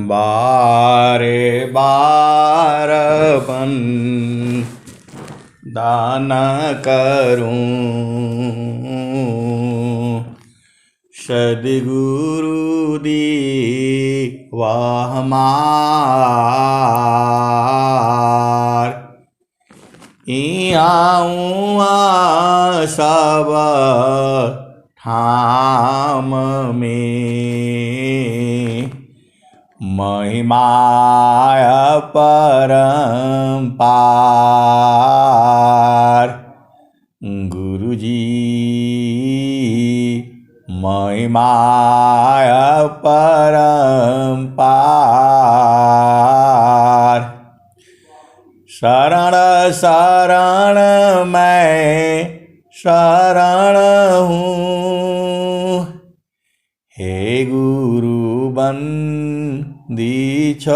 बारे बारपन दान करूं सद्गुरु दी वाहमार आऊँ सब ठाम में महिमाय परम्पार गुरुजी महिमाय परम्पार शरण शरण मैं शरण हूँ हे गुरु बंदी छोर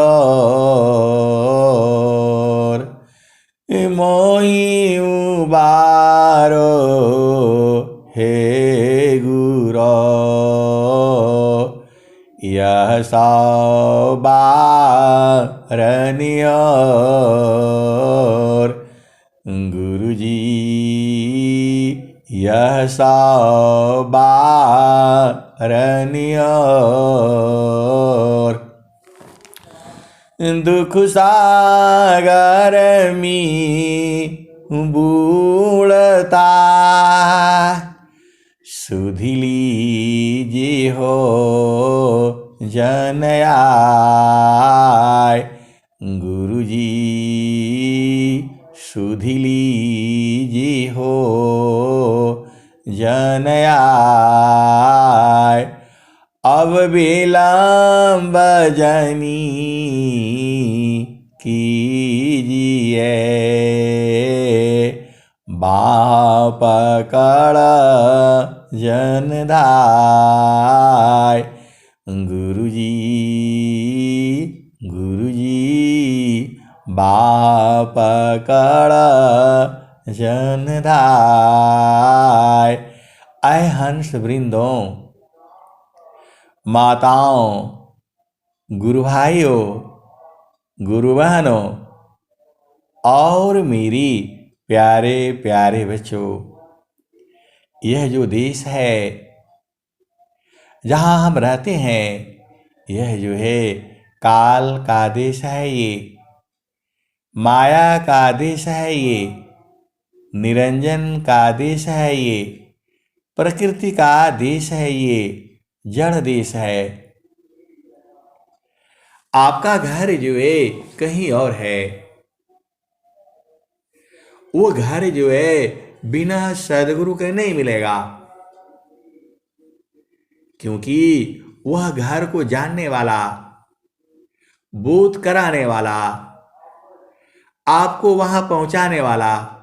मोहि उबारो हे गुरो यह सौबारनियोर गुरुजी यह सौबारनियोर दुख सागर में बूढ़ता सुधि लीजिए हो जन आय गुरुजी सुधि लीजिए हो जन आय अब विलम्ब जनी कीजिए बाँह पकड़ जनधाय गुरुजी बाँह पकड़ जनधाय। ऐ हंस वृंदों, माताओं, गुरु भाइयों, गुरु बहनों और मेरी प्यारे प्यारे बच्चों, यह जो देश है जहाँ हम रहते हैं, यह जो है काल का देश है, ये माया का देश है, ये निरंजन का देश है, ये प्रकृति का देश है, ये जड़ देश है। आपका घर जो है कहीं और है। वो घर जो है बिना सद्गुरु के नहीं मिलेगा, क्योंकि वह घर को जानने वाला, बोध कराने वाला, आपको वहां पहुंचाने वाला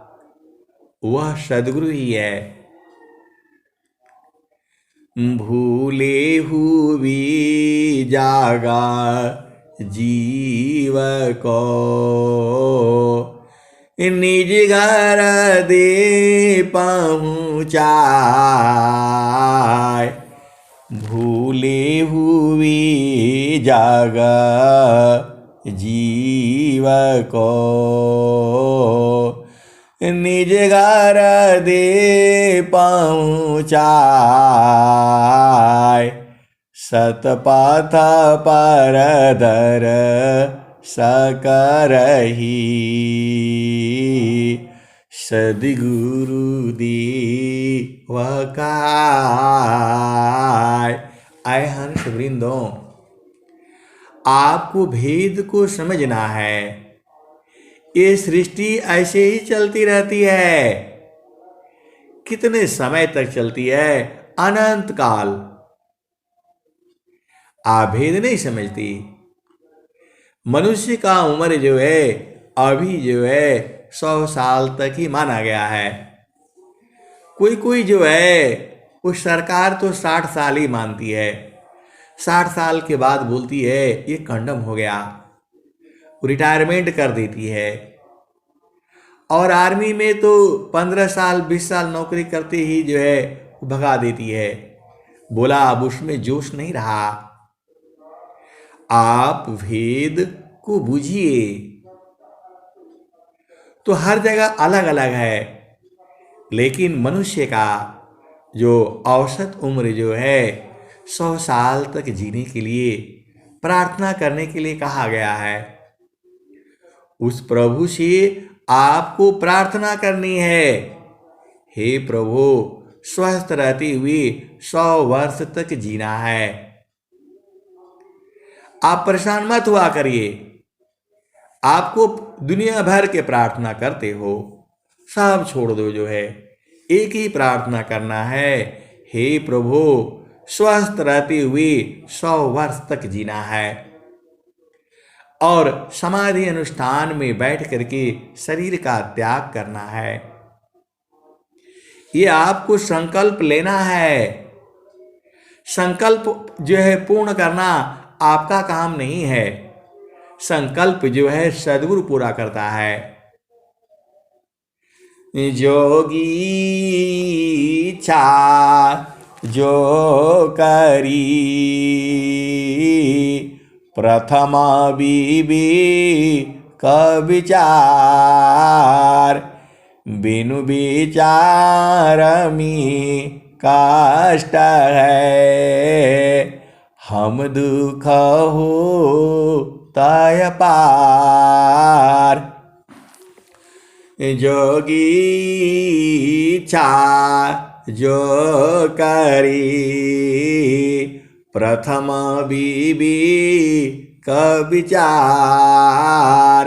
वह सद्गुरु ही है। भूले हुए जागा जीव को निज घर दे पहुँचाए। भूले हुए जागा जीव को निज घर दे पहुँचाए। सतपथ पर दर सकरही सद्गुरु देवकाय। आए हंस वृंदों, आपको भेद को समझना है। ये सृष्टि ऐसे ही चलती रहती है। कितने समय तक चलती है? अनंत काल। आप भेद नहीं समझती। मनुष्य का उम्र जो है अभी जो है 100 साल तक ही माना गया है। कोई कोई जो है वो सरकार तो 60 साल ही मानती है। 60 साल के बाद बोलती है ये कंडम हो गया, रिटायरमेंट कर देती है। और आर्मी में तो 15 साल 20 साल नौकरी करते ही जो है भगा देती है। बोला अब उसमें जोश नहीं रहा। आप भेद को बूझिए। तो हर जगह अलग अलग है, लेकिन मनुष्य का जो औसत उम्र जो है 100 साल तक जीने के लिए प्रार्थना करने के लिए कहा गया है। उस प्रभु से आपको प्रार्थना करनी है, हे प्रभु स्वस्थ रहते हुए 100 वर्ष तक जीना है। आप परेशान मत हुआ करिए। आपको दुनिया भर के प्रार्थना करते हो, सब छोड़ दो। जो है एक ही प्रार्थना करना है, हे प्रभु स्वस्थ रहते हुए 100 वर्ष तक जीना है। और समाधि अनुष्ठान में बैठ करके शरीर का त्याग करना है। ये आपको संकल्प लेना है। संकल्प जो है पूर्ण करना आपका काम नहीं है, संकल्प जो है सद्गुरु पूरा करता है। जोगी इच्छा जो करी प्रथम बीबी का विचार, बिनु विचार में कष्ट है, हम दुख हो तय पार। जोगी इच्छा जो करी प्रथम बीबी का विचार,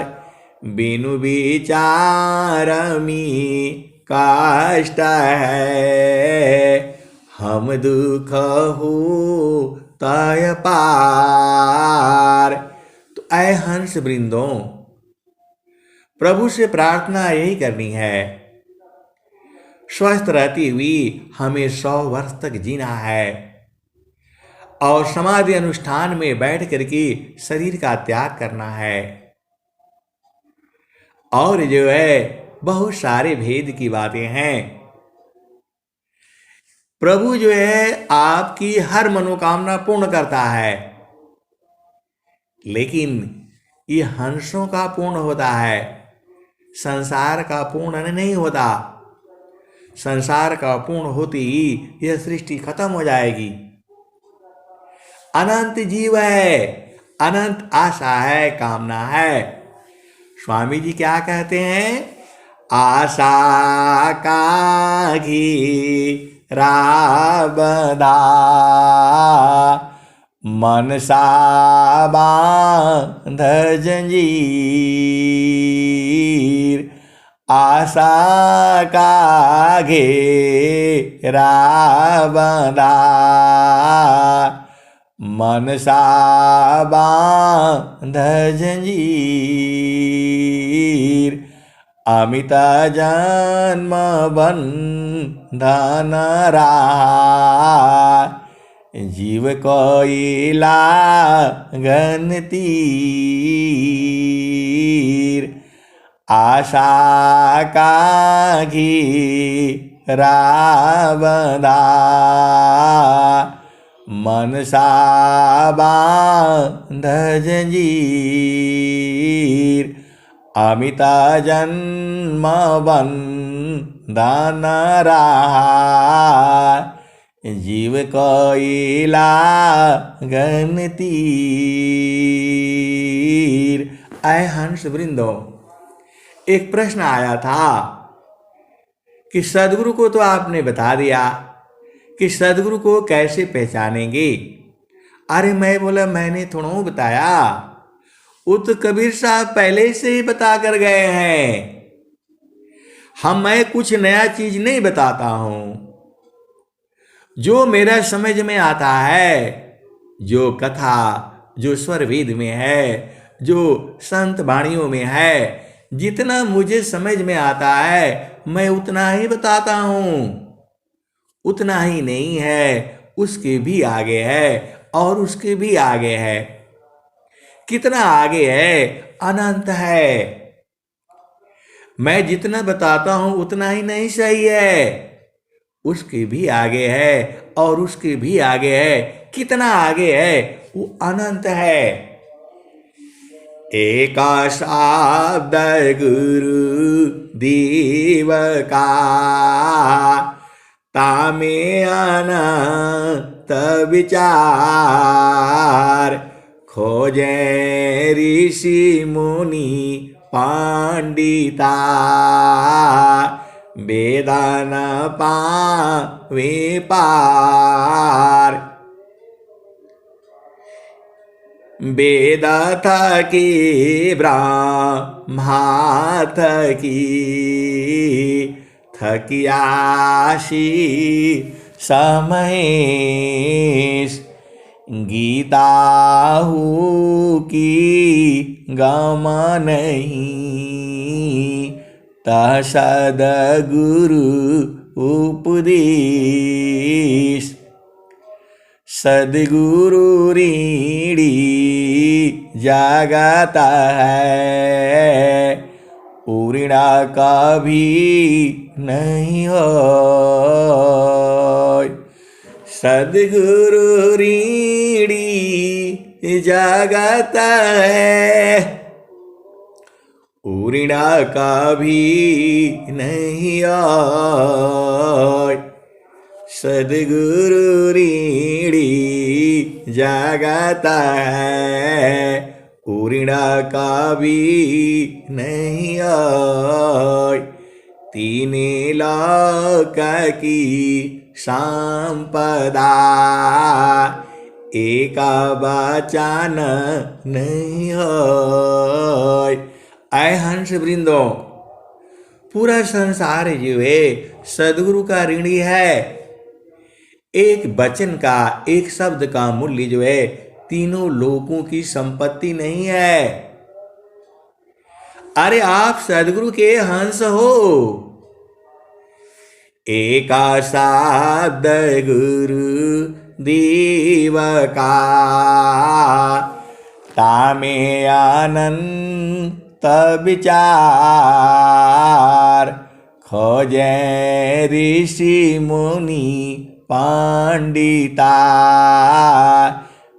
बिनु विचार में कष्ट है, हम दुख हो तय पार। तो ऐ हंस वृंदों, प्रभु से प्रार्थना यही करनी है। स्वस्थ रहती हुई हमें 100 वर्ष तक जीना है और समाधि अनुष्ठान में बैठ करके शरीर का त्याग करना है। और जो है बहुत सारे भेद की बातें हैं। प्रभु जो है आपकी हर मनोकामना पूर्ण करता है, लेकिन ये हंसों का पूर्ण होता है, संसार का पूर्ण नहीं होता। संसार का पूर्ण होते ही यह सृष्टि खत्म हो जाएगी। अनंत जीव है, अनंत आशा है, कामना है। स्वामी जी क्या कहते हैं? आशा का घेरा बंधा, मनसा बांध जंजीर। आशा का घेरा बंधा, मनसा बांध जंजीर। अमित जन्म बंधन रहा, जीव कोइला गनतीर। आशा का घेरा बंधा, मनसा बांध जंजीर। अमित जन्म बंधन रहा, जीव कोइला गनतीर। ऐ हंस वृंदो, एक प्रश्न आया था कि सद्गुरु को तो आपने बता दिया कि सद्गुरु को कैसे पहचानेंगे। अरे मैं बोला मैंने थोड़ा बताया, वो तो कबीर साहब पहले से ही बता कर गए हैं। मैं कुछ नया चीज नहीं बताता हूं। जो मेरा समझ में आता है, जो कथा जो स्वर वेद में है, जो संत वाणियों में है, जितना मुझे समझ में आता है मैं उतना ही बताता हूं। उतना ही नहीं है, उसके भी आगे है और उसके भी आगे है। कितना आगे है? अनंत है। मैं जितना बताता हूं उतना ही नहीं सही है, उसके भी आगे है और उसके भी आगे है। कितना आगे है? वो अनंत है। एका शब्द गुरु देव का, तामे अनंत विचार। खोजे ऋषि मुनि पंडिता, वेदन पावे पार। वेद थकी ब्रह्मा थकी, थकियाशी समय। गीता की गम नहीं, तह सद्गुरु उपदेश। सद्गुरु ऋणी जगत है, ऋणा कभी नहीं हो। सद्गुरु ऋणी जगत है, ऋणा कभी नहीं आए। सद्गुरु ऋणी जगत है, ऋणा कभी नहीं आए। तीन लोक की संपदा, एक वचन नहीं होय। आए हंस वृंदो, पूरा संसार जो है सदगुरु का ऋणी है। एक वचन का, एक शब्द का मूल्य जो है तीनों लोकों की संपत्ति नहीं है। अरे आप सदगुरु के हंस हो। एका शब्द गुरु देव का, तामे अनंत विचार। खोजे ऋषि मुनि पंडिता,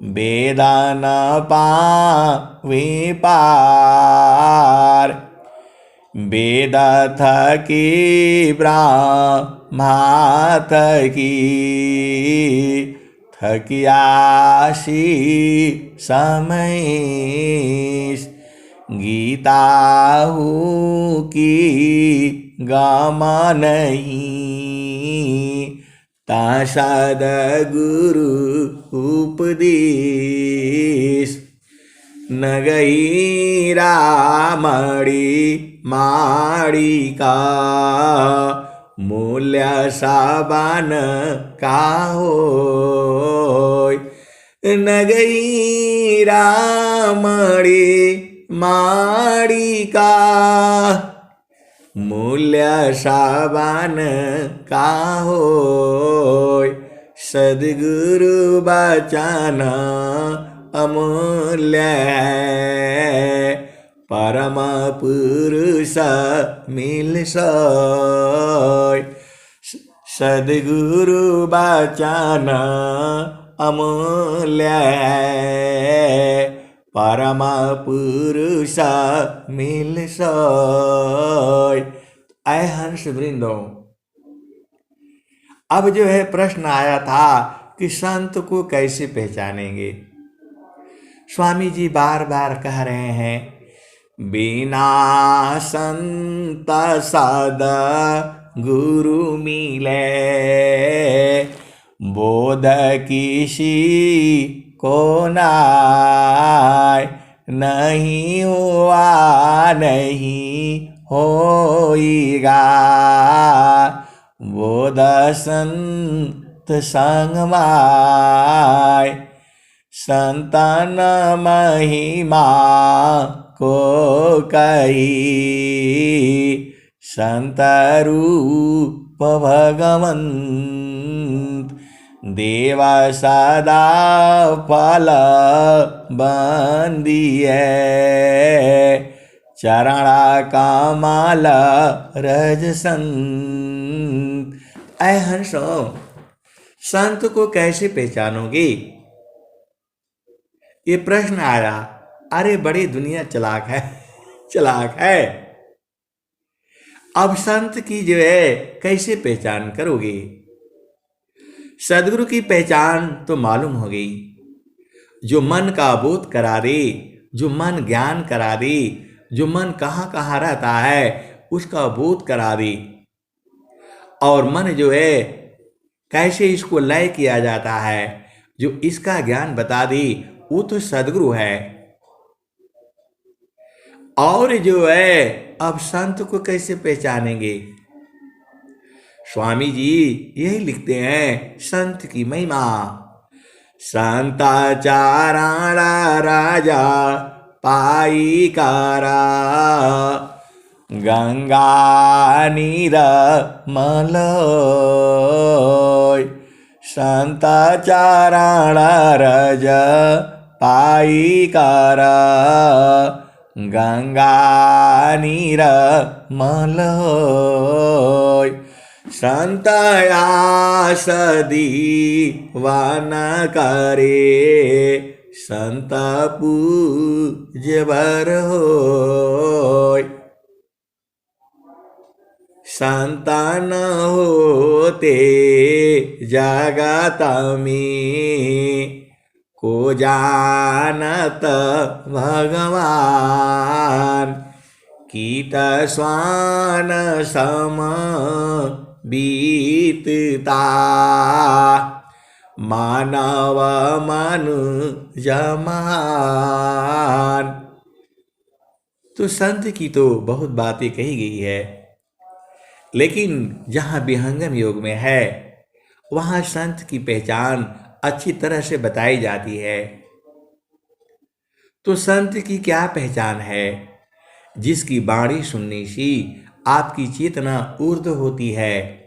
वेदन पावे पार। वेद थकी ब्रह्मा थकी, थकियाशी समय। गीता की गम नहीं, ता सद्गुरु उपदेश। न गई रामड़ी माड़ी का, मूल्य साबन का होय। न गई रामड़ी माड़ी का, मूल्य साबन का होय। सद्गुरु बचन अमूल्य है, परम पुरुष मिल सोय। सद्गुरु बचन अमूल्य है, परम पुरुष मिल सोय। ऐ हंस वृंदो, अब जो है प्रश्न आया था कि संत को कैसे पहचानेंगे। स्वामी जी बार बार कह रहे हैं, बिना संत सद गुरु मिले, बोध किसी को नाय। नहीं हुआ नहीं होइगा, बोध संत संग माय। संतान महिमा को कही, संत रूप भगवंत। देवा सदा फल बंदिए, चरणा कमल रज संत। ऐ हंसो, संत को कैसे पहचानोगे? ये प्रश्न आया। अरे बड़ी दुनिया चलाक है, चलाक है। अब संत की जो है कैसे पहचान करोगे? सदगुरु की पहचान तो मालूम हो गई, जो मन का बोध करा दे, जो मन ज्ञान करा दे, जो मन कहाँ कहाँ रहता है उसका बोध करा दे, और मन जो है कैसे इसको लय किया जाता है, जो इसका ज्ञान बता दे, वो तो सदगुरु है। और जो है अब संत को कैसे पहचानेंगे? स्वामी जी यही लिखते हैं संत की महिमा। संताचारण राजा पाईकारा, गंगा नीर मलोय। संताचारण राजा पाईकारा, गंगा नीर मलोय। संतया दीवाना करे, संत पूज्य बर होय। संतान होते जगत में, को जानत भगवान। कीट स्वान सम बीतता, मानव मनु जमान। तो संत की तो बहुत बातें कही गई है, लेकिन जहाँ विहंगम योग में है वहाँ संत की पहचान अच्छी तरह से बताई जाती है। तो संत की क्या पहचान है? जिसकी वाणी सुनने से आपकी चेतना ऊर्ध्व होती है।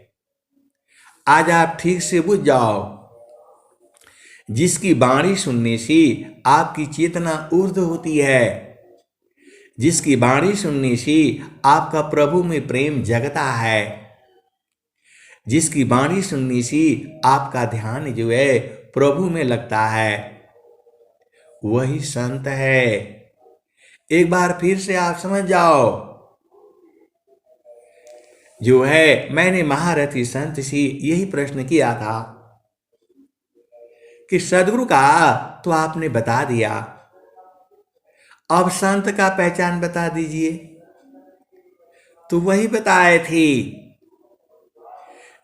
आज आप ठीक से बुझ जाओ, जिसकी वाणी सुनने से आपकी चेतना ऊर्ध्व होती है, जिसकी वाणी सुनने से आपका प्रभु में प्रेम जगता है, जिसकी वाणी सुनने से आपका ध्यान जो है प्रभु में लगता है, वही संत है। एक बार फिर से आप समझ जाओ। जो है मैंने महारथी संत से यही प्रश्न किया था कि सदगुरु का तो आपने बता दिया, अब संत का पहचान बता दीजिए। तो वही बताए थे,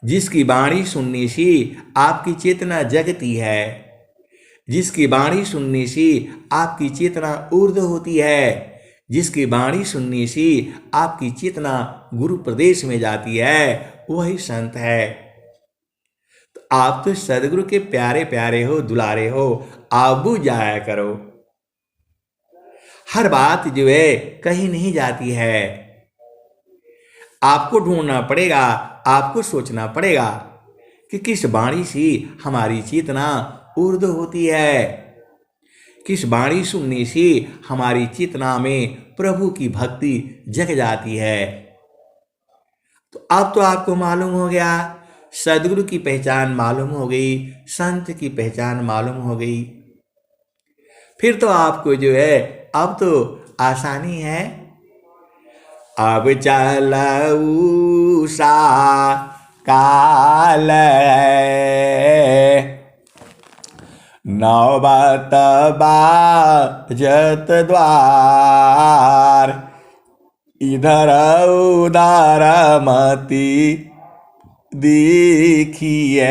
जिसकी वाणी सुनने से आपकी चेतना जगती है, जिसकी वाणी सुनने से आपकी चेतना ऊर्ध्व होती है, जिसकी वाणी सुनने से आपकी चेतना गुरु प्रदेश में जाती है, वही संत है। तो आप तो सदगुरु के प्यारे प्यारे हो, दुलारे हो, आप बुझ जाया करो। हर बात जो है कहीं नहीं जाती है, आपको ढूंढना पड़ेगा, आपको सोचना पड़ेगा कि किस वाणी से हमारी चेतना ऊर्ध्व होती है, किस वाणी सुनने से हमारी चेतना में प्रभु की भक्ति जग जाती है। तो अब तो आपको मालूम हो गया, सदगुरु की पहचान मालूम हो गई, संत की पहचान मालूम हो गई। फिर तो आपको जो है अब तो आसानी है। अब चलऊ सा काल है, नौबत बाजत द्वार। इधर उधर मति देखिए,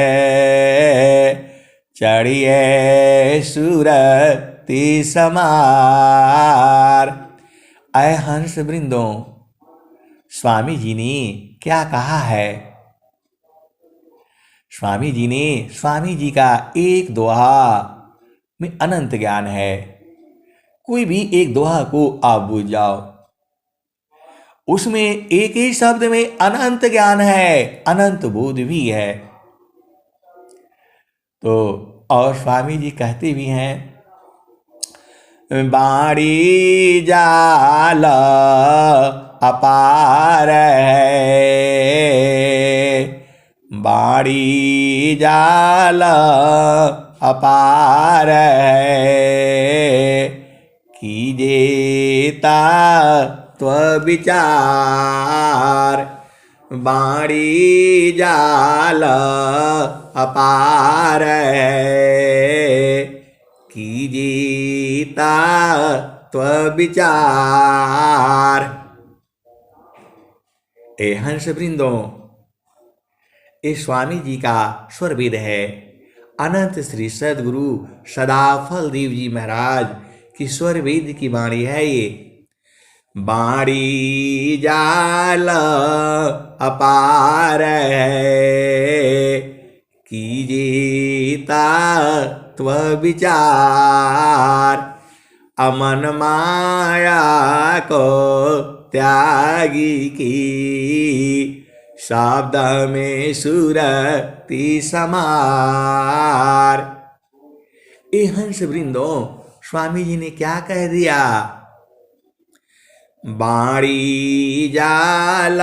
चढ़िए सुरति समार। अय हंस वृंदों, स्वामी जी ने क्या कहा है? स्वामी जी ने, स्वामी जी का एक दोहा में अनंत ज्ञान है। कोई भी एक दोहा को आप बुझ जाओ, उसमें एक ही शब्द में अनंत ज्ञान है, अनंत बोध भी है। तो और स्वामी जी कहते भी हैं, बाड़ी जाल अपार है, बाड़ी जाल अपार है, कीजेता त्वविचार बाणी जाल अपार कीजेता त्वविचार। ए हंस वृंदों, ये स्वामी जी का स्वर वेद है। अनंत श्री सदगुरु सदाफल देव जी महाराज की स्वर वेद की वाणी है ये। बाणी जाल अपार कीजेता त्व विचार अमन माया को त्यागी की शब्द में सुरति समार। ए हंस वृंदों, स्वामी जी ने क्या कह दिया? बाणी जाल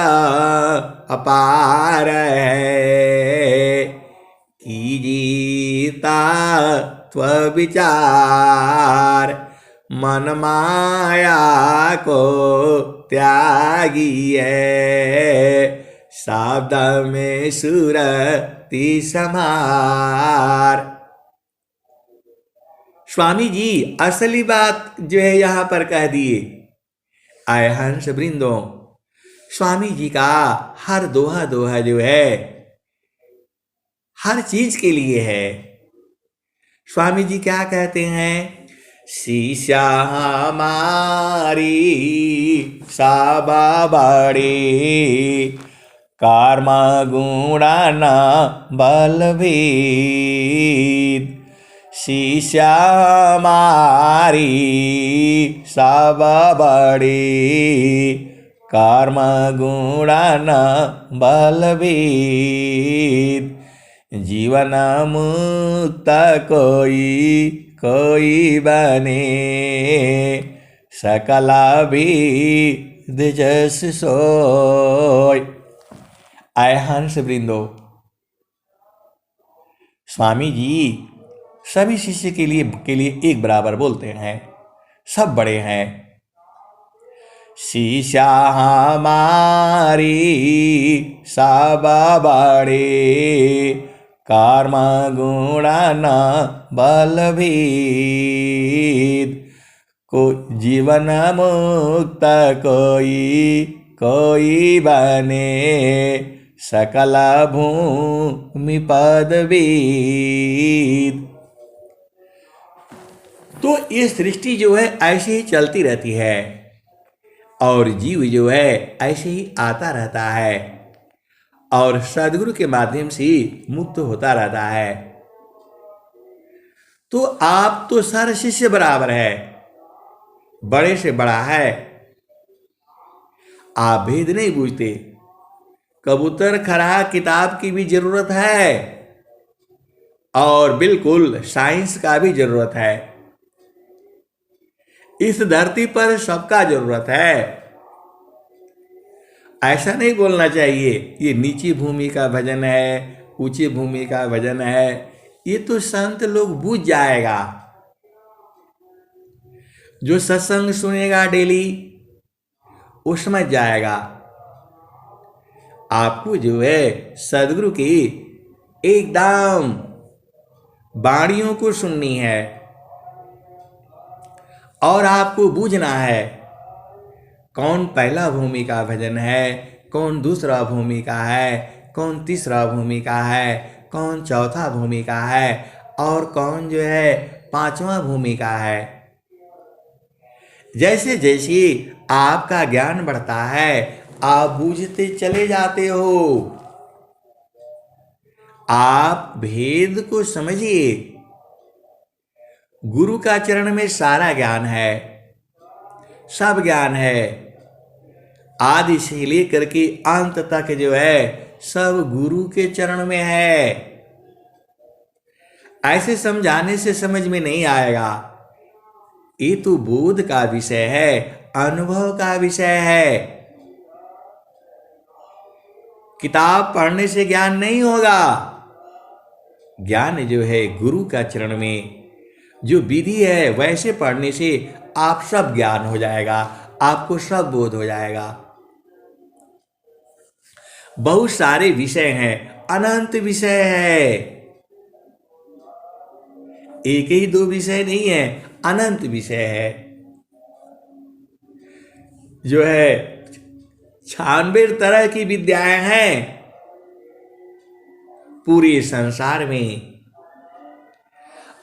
अपार है कीजेता त्व विचार मन माया को त्यागी है शब्द में सुरति समार। स्वामी जी असली बात जो है यहां पर कह दिए। आए हंस वृंदों, स्वामी जी का हर दोहा दोहा जो है हर चीज के लिए है। स्वामी जी क्या कहते हैं? शीशा हमारी साबा बड़ी कर्म गुणन बलभेद शीशा हमारी सब बड़ी कर्म गुणन बलभेद जीवन मुक्त कोई बने सकला भेद जस सोय। आए हंस वृंदो, स्वामी जी सभी शिष्य के लिए एक बराबर बोलते हैं, सब बड़े हैं। शीशा हमारी सब बड़े कर्म गुणन बलभेद को जीवन मुक्त कोई बने सकल भूमि पद वेद। तो ये सृष्टि जो है ऐसे ही चलती रहती है और जीव जो है ऐसे ही आता रहता है और सदगुरु के माध्यम से मुक्त होता रहता है। तो आप तो सारे शिष्य बराबर है, बड़े से बड़ा है। आप भेद नहीं बूझते। कबूतर खरा किताब की भी जरूरत है और बिल्कुल साइंस का भी जरूरत है। इस धरती पर सबका जरूरत है। ऐसा नहीं बोलना चाहिए ये नीची भूमि का भजन है, ऊंची भूमि का भजन है। ये तो संत लोग बूझ जाएगा। जो सत्संग सुनेगा डेली वो समझ जाएगा। आपको जो है सदगुरु की एकदम वाणियों को सुननी है और आपको बूझना है कौन पहला भूमि का भजन है, कौन दूसरा भूमि का है, कौन तीसरा भूमि का है, कौन चौथा भूमि का है और कौन जो है पांचवा भूमि का है। जैसे जैसे आपका ज्ञान बढ़ता है आप बूझते चले जाते हो। आप भेद को समझिए। गुरु का चरण में सारा ज्ञान है, सब ज्ञान है। आदि से लेकर के अंत तक जो है सब गुरु के चरण में है। ऐसे समझाने से समझ में नहीं आएगा। ये तो बोध का विषय है, अनुभव का विषय है। किताब पढ़ने से ज्ञान नहीं होगा। ज्ञान जो है गुरु का चरण में, जो विधि है वैसे पढ़ने से आप सब ज्ञान हो जाएगा, आपको सब बोध हो जाएगा। बहुत सारे विषय हैं, अनंत विषय है, एक ही दो विषय नहीं है, अनंत विषय है। जो है 96 तरह की विद्याएं हैं पूरे संसार में,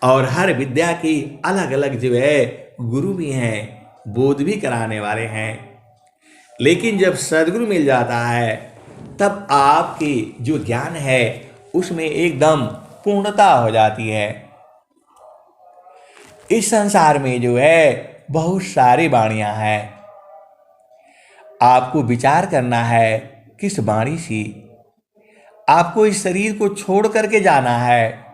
और हर विद्या की अलग अलग जो है गुरु भी हैं, बोध भी कराने वाले हैं। लेकिन जब सदगुरु मिल जाता है तब आपकी जो ज्ञान है उसमें एकदम पूर्णता हो जाती है। इस संसार में जो है बहुत सारी वाणियां हैं, आपको विचार करना है किस वाणी से आपको इस शरीर को छोड़ करके जाना है।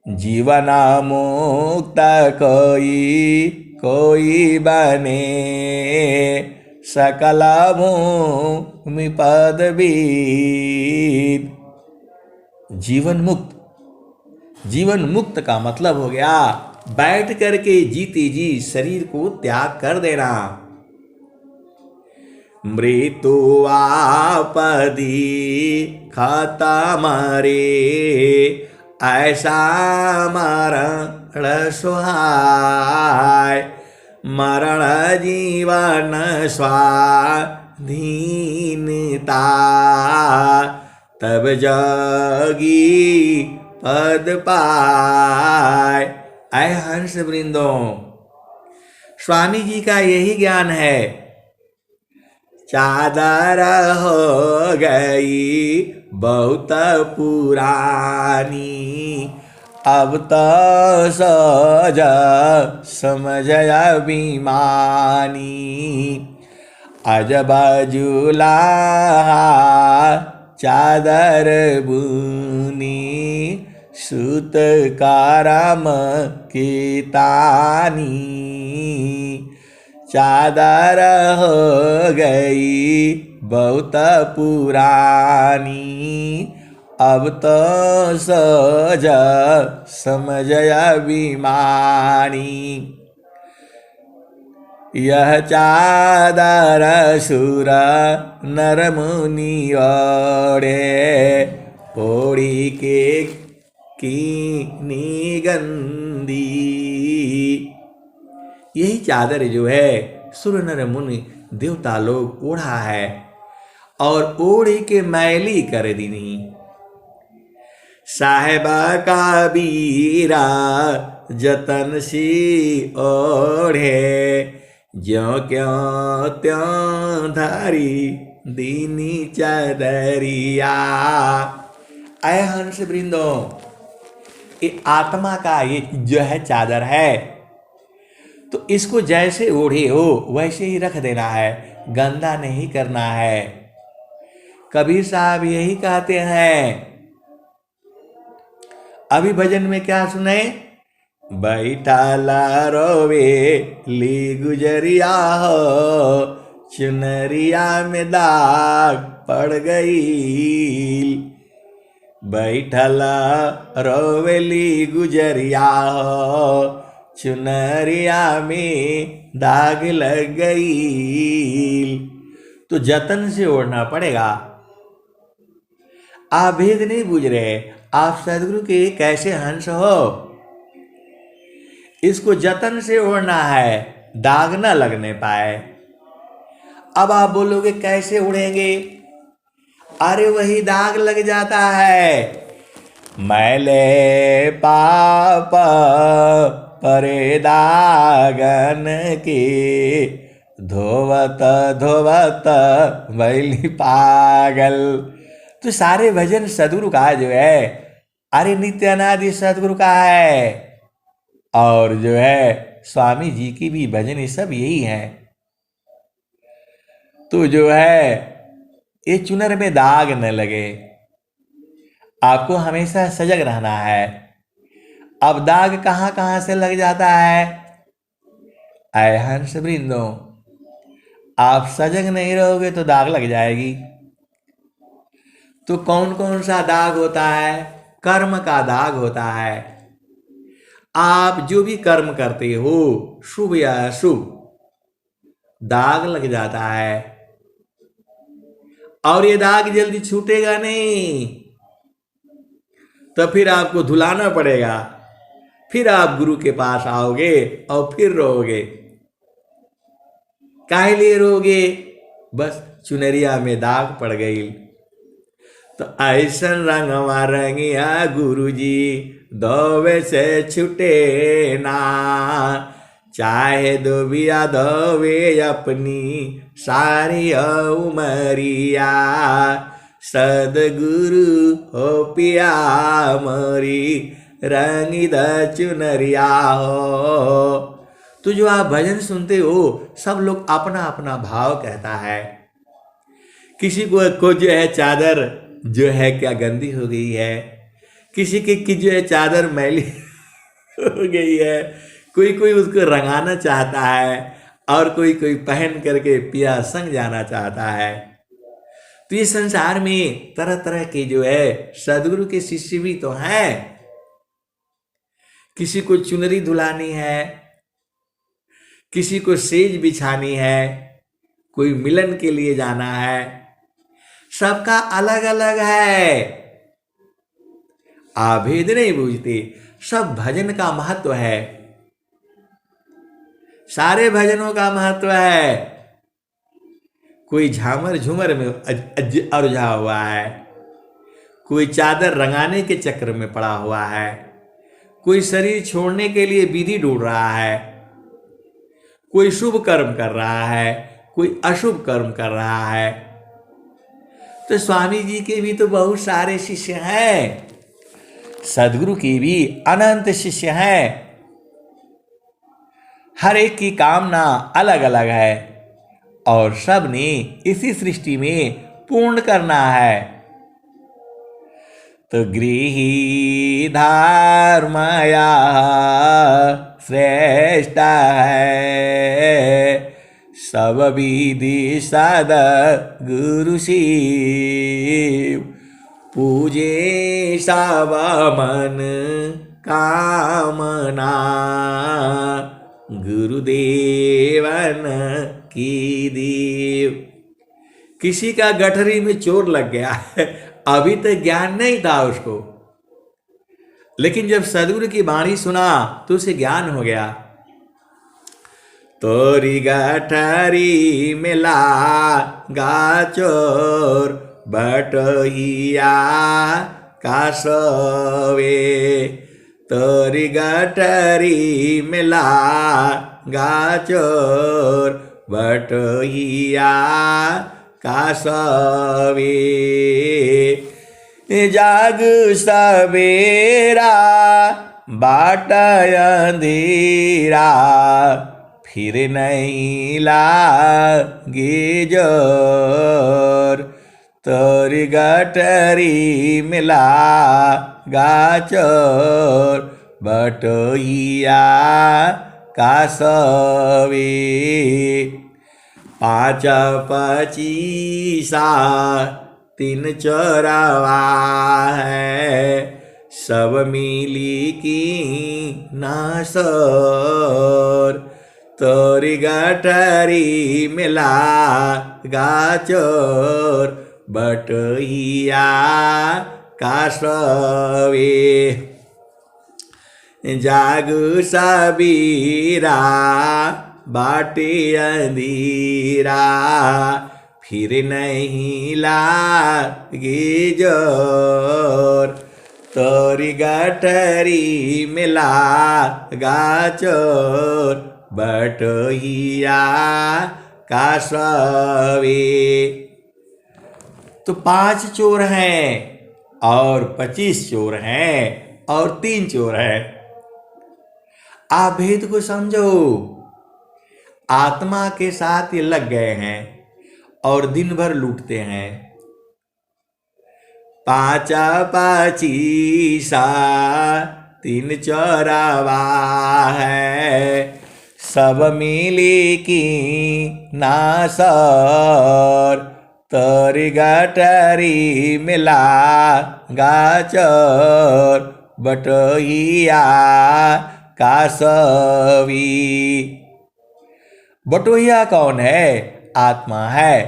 जीवन मुक्त कोई कोई बने, सकल भूमि पदवीर। जीवन मुक्त, जीवन मुक्त का मतलब हो गया बैठ करके जीते जी शरीर को त्याग कर देना। मृत्यु आपदी खत्म रे, ऐसा मरण सुहाय। मरण जीवन स्वाधीनता, तब जागी पद पाय। ऐ हंस वृंदों, स्वामी जी का यही ज्ञान है। चादर हो गई बहुत पुरानी, अब तो सज समझ अभिमानी। अजब झूला चादर बुनी, सूत कारम की तानी। चादर हो गई बहुत पुरानी, अब तो सज समझ अभिमानी। यह चादर सुर नर मुनि ओढ़े, ओढ़ी के कीनी गंदी। यही चादर जो है सुर नर मुनि देवता लोग ओढ़ा है और ओढ़ी के मैली कर दीनी। साहेबा का बीरा जतन सी ओढ़े, ज्यों क्यों त्यों धारी दीनी चादरिया। ऐ हंस वृंदों, ये आत्मा का ये जो है चादर है, तो इसको जैसे ओढ़े हो वैसे ही रख देना है, गंदा नहीं करना है। कबीर साहब यही कहते हैं। अभी भजन में क्या सुने? बैठाला रोवे ली गुजरिया हो, चुनरिया में दाग पड़ गई। बैठला रोवे ली गुजरिया हो, चुनरिया में दाग लग गई। तो जतन से ओढ़ना पड़ेगा। आप भेद नहीं बूझ रहे, आप सदगुरु के कैसे हंस हो, इसको जतन से ओढ़ना है, दाग न लगने पाए। अब आप बोलोगे कैसे उड़ेंगे? अरे वही दाग लग जाता है। मैले पाप परे दागन के, धोवत धोवत बैली पागल। तो सारे भजन सदगुरु का जो है, अरे नित्य अनादि सदगुरु का है। और जो है स्वामी जी की भी भजन ये सब यही है। तो जो है ये चुनर में दाग न लगे, आपको हमेशा सजग रहना है। अब दाग कहां कहां से लग जाता है? ऐ हंस वृंदों, आप सजग नहीं रहोगे तो दाग लग जाएगी। तो कौन कौन सा दाग होता है? कर्म का दाग होता है। आप जो भी कर्म करते हो, शुभ या अशुभ, दाग लग जाता है और ये दाग जल्दी छूटेगा नहीं। तो फिर आपको धुलाना पड़ेगा, फिर आप गुरु के पास आओगे और फिर रोगे। काहे लिए रोगे? बस चुनरिया में दाग पड़ गई। तो ऐसन रंगवा रंगिया गुरुजी दौवे से छुटे ना, चाहे दुबिया दौवे अपनी सारी उमरिया, सदगुरु हो पिया मरी रंगी द चुनरिया हो। तो जो आप भजन सुनते हो, सब लोग अपना अपना भाव कहता है। किसी को जो है चादर जो है क्या गंदी हो गई है, किसी की जो है चादर मैली हो गई है, कोई कोई उसको रंगाना चाहता है और कोई कोई पहन करके पिया संग जाना चाहता है। तो इस संसार में तरह तरह के जो है सदगुरु के शिष्य भी तो हैं। किसी को चुनरी धुलानी है, किसी को सेज बिछानी है, कोई मिलन के लिए जाना है, सबका अलग अलग है। आप भेद नहीं बूझते। सब भजन का महत्व है, सारे भजनों का महत्व है। कोई झामर झूमर में उलझा हुआ है, कोई चादर रंगाने के चक्र में पड़ा हुआ है, कोई शरीर छोड़ने के लिए विधि ढूंढ रहा है, कोई शुभ कर्म कर रहा है, कोई अशुभ कर्म कर रहा है। तो स्वामी जी के भी तो बहुत सारे शिष्य हैं, सदगुरु के भी अनंत शिष्य हैं। हर एक की कामना अलग अलग है और सब ने इसी सृष्टि में पूर्ण करना है। तो गृही धर्मया श्रेष्ठ है, सब विधि सद गुरु शिव, पूजे सब मन कामना, गुरुदेवन की देव। किसी का गठरी में चोर लग गया है, अभी तक ज्ञान नहीं था उसको, लेकिन जब सदगुरु की वाणी सुना तो उसे ज्ञान हो गया। तोरी गठरी मिला गाचोर बटहिया कासवे, तोरी गठरी मिला गाचोर बटहिया कासवे, जाग सवेरा बाट अंधेरा, फिर नहीं लागे जोर, तोरी गठरी मिला गाचोर बटोहिया कासवे, 5 25 3 चौरावा है, सब मिली की नासर, तोरी गठरी मिला गाचोर बटहिया कासवे, जागु सबीरा बाटे अंधीरा, फिर नहीं लागे जोर, तोरी गठरी मिला गाचोर बटहिया कासवे। तो 5 चोर हैं और 25 चोर हैं और 3 चोर हैं। आप भेद को समझो। आत्मा के साथ ये लग गए हैं और दिन भर लूटते हैं। 5 25 3 चौरावा है, सब मिली की नासर, तोरी गठरी मिला गाचोर बटहिया का सवी। बटोहिया कौन है? आत्मा है।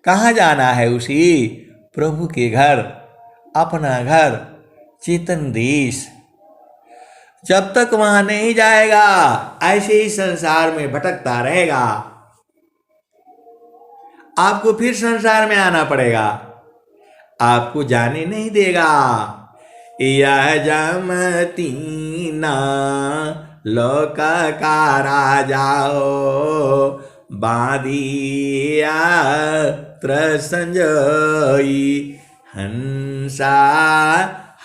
कहाँ जाना है उसी? प्रभु के घर, अपना घर, चेतन देश। जब तक वहां नहीं जाएगा ऐसे ही संसार में भटकता रहेगा। आपको फिर संसार में आना पड़ेगा, आपको जाने नहीं देगा। यह जमतीना लोक का राजा हो, बांधिया संजोई। हंसा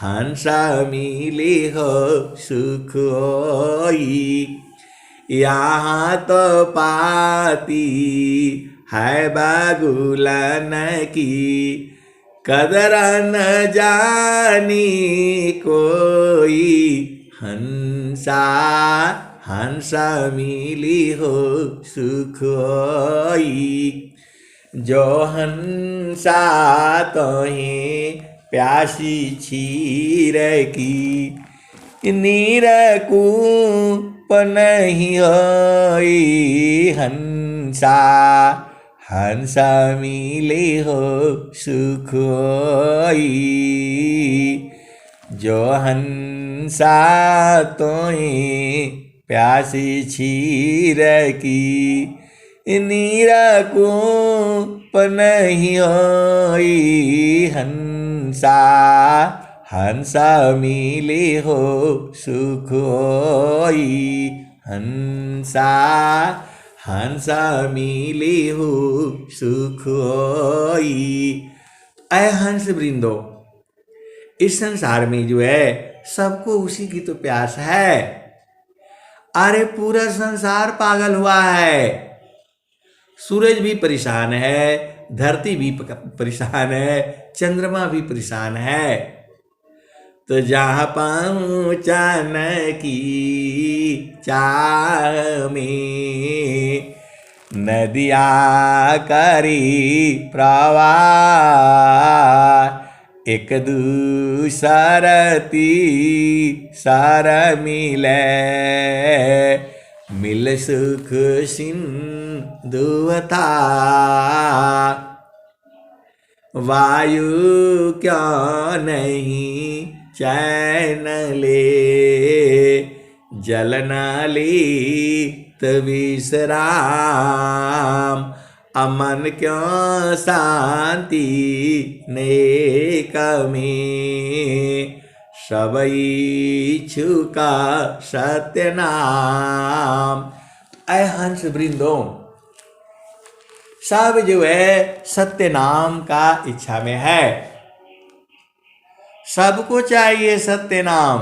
हंसा मिली हो सुख होई। यहाँ तो पाती है बागुलन की, कदर न जानी कोई। हंसा हंसा मिली हो सुख होई। जो हंसा तोहें प्यासी क्षीर की, नीर कूप नहीं होई। हंसा हंसा मिले हो सुख होई। जो हंसा तोहें प्यासी क्षीर की, नीर कूप नहीं होई। हंसा हंसा मिले हो सुख होई। हंसा हंसा मिले हो सुख होई। ऐ हंस वृंदो, इस संसार में जो है सबको उसी की तो प्यास है। अरे पूरा संसार पागल हुआ है। सूरज भी परेशान है, धरती भी परेशान है, चंद्रमा भी परेशान है। तो जहाँ पहुँचा न की चाह में, नदिया करी प्रवाह। एक दूसरती सार मिले, मिल सुख सिंधुता। वायु क्यों नहीं चैन ले, जल न लीत विश्राम। अमन क्यों शांति नेक में, सबई छुका सत्य नाम। ऐ हंस वृंदो, सब जो है सत्य नाम का इच्छा में है। सबको चाहिए सत्य नाम,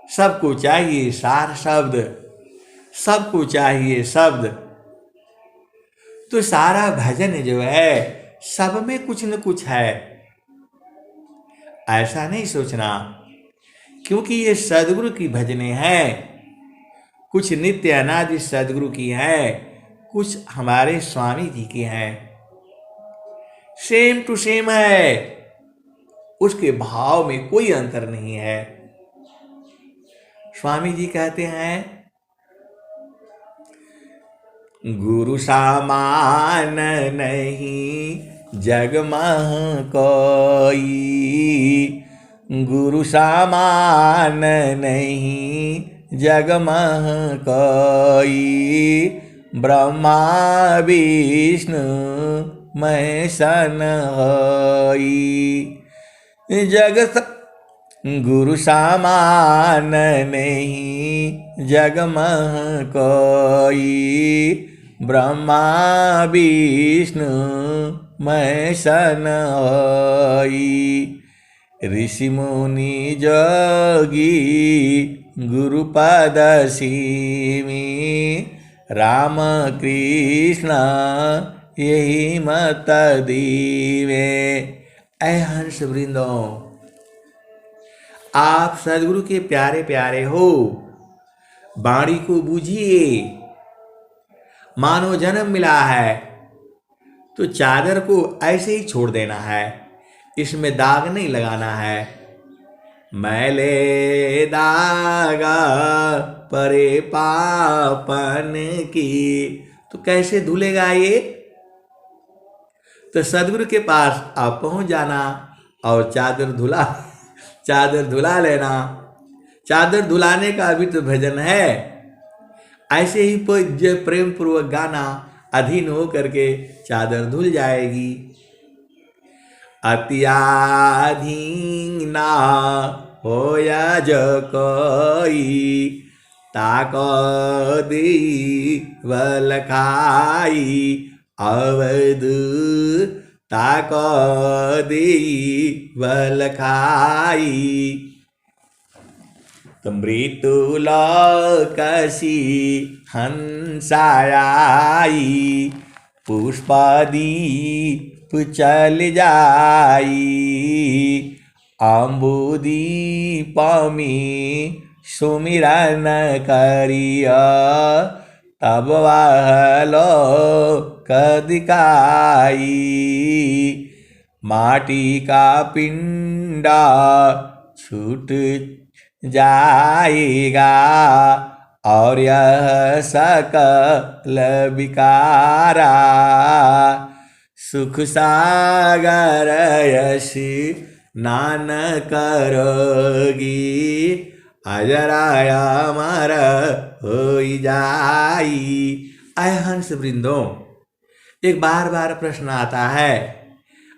सबको चाहिए सार शब्द, सबको चाहिए शब्द। तो सारा भजन जो है सब में कुछ न कुछ है, ऐसा नहीं सोचना। क्योंकि ये सदगुरु की भजने हैं, कुछ नित्य अनादि सदगुरु की है, कुछ हमारे स्वामी जी की हैं। सेम टू सेम है, उसके भाव में कोई अंतर नहीं है। स्वामी जी कहते हैं, गुरु सामान नहीं जग मह कोई। गुरु सामान नहीं जग मह कोई। ब्रह्मा विष्णु महेशन होई। जग गुरु सामान नहीं जग मह कोई। ब्रह्मा विष्णु महेशन होई। ऋषि मुनि जोगी गुरुपद सीमी। राम कृष्ण यही मत दीवे। ऐ हंस वृंदो, आप सदगुरु के प्यारे प्यारे हो, वाणी को बूझिए। मानो जन्म मिला है तो चादर को ऐसे ही छोड़ देना है, इसमें दाग नहीं लगाना है। मैले दागा परे पापन की। तो कैसे धुलेगा ये? तो सदगुरु के पास आप पहुंच जाना और चादर धुला लेना। चादर धुलाने का भी तो भजन है। ऐसे ही प्रेम पूर्वक गाना, अधीन हो करके चादर धुल जाएगी। अत्याधीन ना होया जो कोई, ताको दी वल खाई अवध, ताको दी वल खाई। तो मृत्युलोकसी हंसाई, पुष्पादीप चल जाई। अम्बुदीप में सुमिरन करिया, तब वह लोक दिखाई। माटी का पिंडा छूट जाएगा, और यह सकल विकारा। सुख सागर यश नान करोगी, अजराय अमर हो जाई। आय हंस वृंदों, एक बार बार प्रश्न आता है,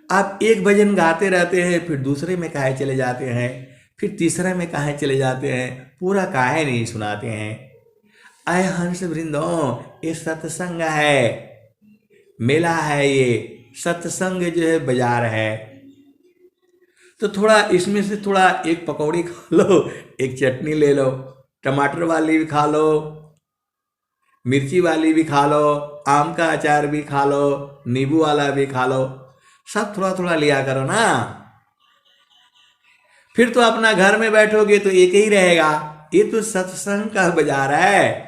आप एक भजन गाते रहते हैं, फिर दूसरे में काहे चले जाते हैं, फिर तीसरे में काहे चले जाते हैं, पूरा काहे नहीं सुनाते हैं? आय हंस वृंदों, ये सत्संग है, मेला है, ये सत्संग जो है बाजार है। तो थोड़ा इसमें से थोड़ा एक पकौड़ी खा लो, एक चटनी ले लो, टमाटर वाली भी खा लो, मिर्ची वाली भी खा लो, आम का अचार भी खा लो, नींबू वाला भी खा लो, सब थोड़ा थोड़ा लिया करो ना। फिर तो अपना घर में बैठोगे तो एक ही रहेगा। ये तो सत्संग का बाजार है।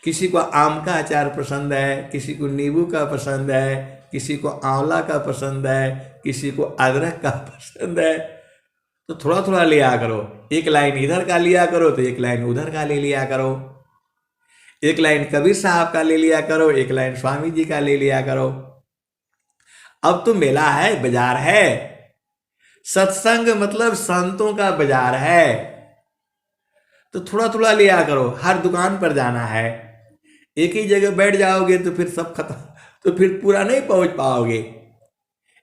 किसी को आम का अचार पसंद है, किसी को नींबू का पसंद है, किसी को आंवला का पसंद है, किसी को अदरक का पसंद है। तो थोड़ा थोड़ा लिया करो, एक लाइन इधर का लिया करो तो एक लाइन उधर का ले लिया करो, एक लाइन कबीर साहब का ले लिया करो, एक लाइन स्वामी जी का ले लिया करो। अब तो मेला है, बाजार है। सत्संग मतलब संतों का बाजार है। तो थोड़ा थोड़ा लिया करो, हर दुकान पर जाना है। एक ही जगह बैठ जाओगे तो फिर सब खत्म, तो फिर पूरा नहीं पहुंच पाओगे।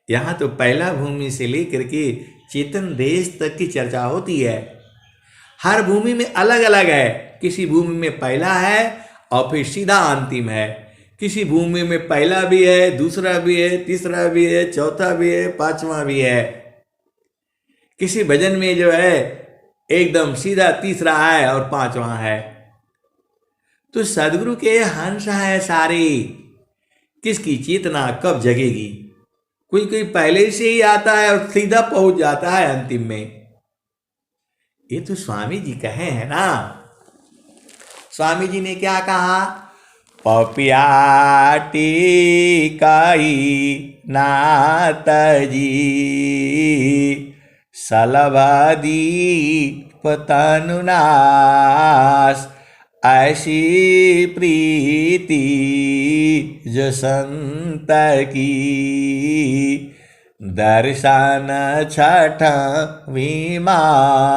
यहां तो पहला भूमि से लेकर के चेतन देश तक की चर्चा होती है। हर भूमि में अलग अलग है। किसी भूमि में पहला है और फिर सीधा अंतिम है। किसी भूमि में पहला भी है, दूसरा भी है, तीसरा भी है, चौथा भी है, पांचवा भी है। किसी भजन में जो है एकदम सीधा तीसरा है और पांचवा है। तो सदगुरु के हंस है सारे, किसकी चेतना कब जगेगी? कोई कोई पहले से ही आता है और सीधा पहुंच जाता है अंतिम में। ये तो स्वामी जी कहे हैं ना। स्वामी जी ने क्या कहा? पपियाटी काई नात जी, सलभादी पतनुनाश, ऐसी प्रीति जो संत की, दर्शन छठ विमास।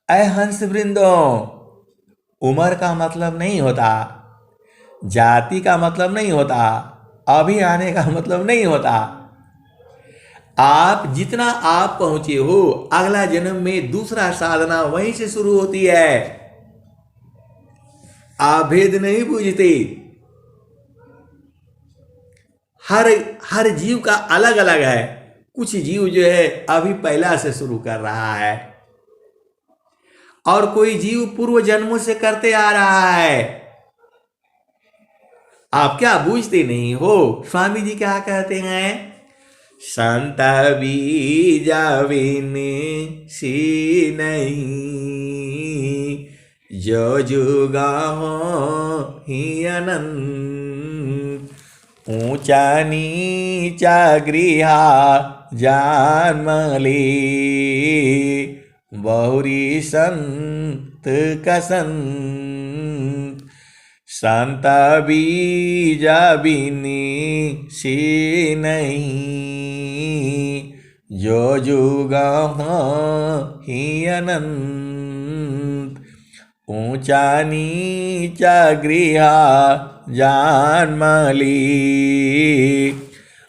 ऐ हंस वृंदों, उम्र का मतलब नहीं होता, जाति का मतलब नहीं होता, अभी आने का मतलब नहीं होता। आप जितना आप पहुंचे हो, अगला जन्म में दूसरा साधना वहीं से शुरू होती है। आप भेद नहीं बूझते। हर जीव का अलग अलग है। कुछ जीव जो है अभी पहला से शुरू कर रहा है, और कोई जीव पूर्व जन्मों से करते आ रहा है। आप क्या बूझते नहीं हो? स्वामी जी क्या कहते हैं? संत बीज बिन सी नहीं, जो जुगा हो ही अनंत, ऊंचा नीचा गृहा जन्म ली, बहुरी संत कसंत, संत बीज बिनी सी नहीं, जो जुग ही अनंत, ऊंचा नीचा गृह जन्म ली,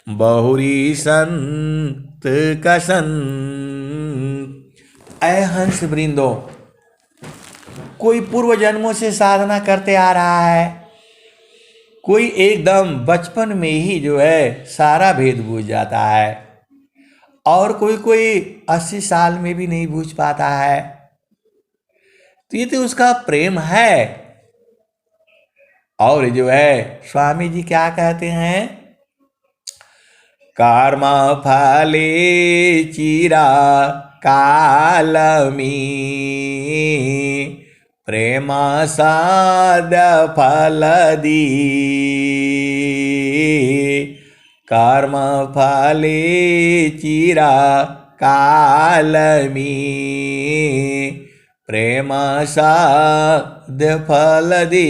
बहुरी संत कसंत। ऐ हंस वृंदो, कोई पूर्व जन्मों से साधना करते आ रहा है, कोई एकदम बचपन में ही जो है सारा भेद बूझ जाता है, और कोई कोई 80 साल में भी नहीं बूझ पाता है। तो ये तो उसका प्रेम है। और जो है स्वामी जी क्या कहते हैं, कर्म फले चिरा कालमी, प्रेम साद फल दी, कर्म फले चिरा कालमी, प्रेम साद फल दी,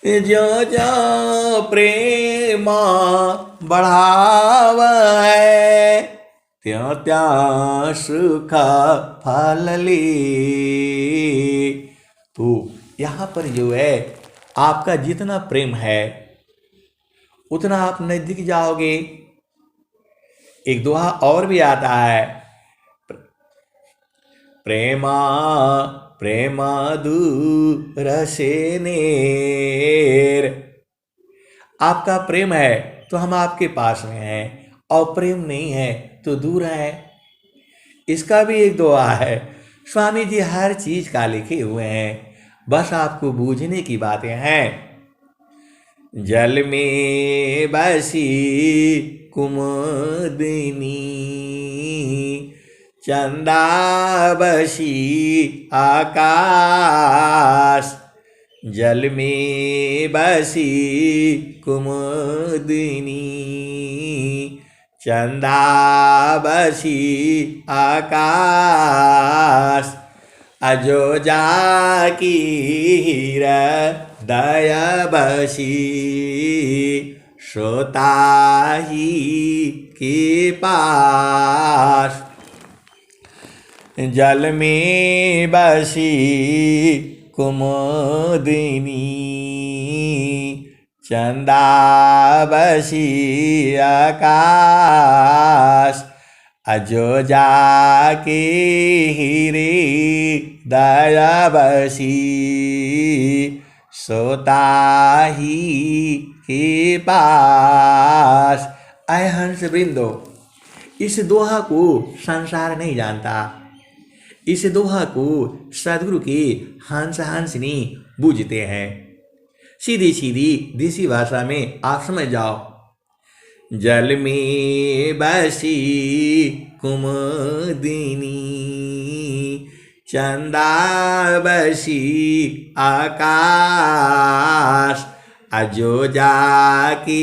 जो जो प्रेम बढ़ाव है, त्यों त्यों सुख फल ली। तो यहाँ पर जो है आपका जितना प्रेम है उतना आप नजदीक जाओगे। एक दोहा और भी आता है, प्रेमा प्रेमा दूर से नेर। आपका प्रेम है तो हम आपके पास में हैं, और प्रेम नहीं है तो दूर है। इसका भी एक दोहा है। स्वामी जी हर चीज का लिखे हुए हैं, बस आपको बूझने की बातें हैं। जल में बसी कुमुदिनी, चंदा बसी आकाश, जल में बसी कुमुदिनी, चंदा बसी आकाश, अजो जाकी हृदय बसी, श्रोता ही के पास। जल में बसी कुमुदिनी, चंदा बसी आकाश, अजो जाके हृदय बसी, सोता ही के पास। आए हंस वृंदो, इस दोहा को संसार नहीं जानता, इस दोहा को सदगुरु के हंस हंसनी बूझते हैं। सीधी सीधी देसी भाषा में आप समझ जाओ। जल में बसी कुमुदिनी, चंदा बसी आकाश, अजो जाकी